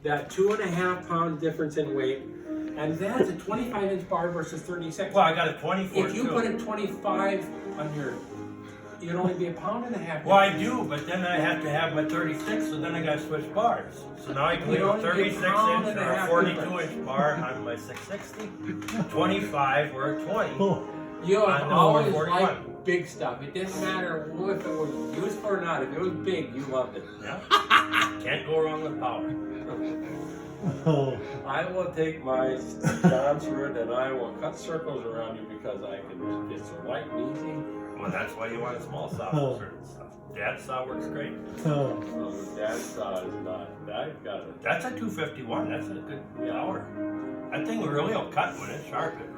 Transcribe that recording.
that 2.5 pound difference in weight, and that's a 25-inch bar versus 36. Well, I got a 24 If you too. put a 25 on your, you'd only be 1.5 pounds. Well, I do, but then I have to have my 36, so then I got to switch bars. So now I can leave a 36-inch or a 42-inch bar on my 660, 25 or a 20. You On have the always 441. liked big stuff. It didn't matter if it was useful or not. If it was big, you loved it. Yeah. Can't go wrong with power. I will take my John's root and I will cut circles around you because I can. It's light and easy. Well, that's why you want a small saw for certain stuff. Dad's saw works great. So Dad's saw is not. I've got it. That's a 251. That's a good power. That thing really will cut when it's sharp. It really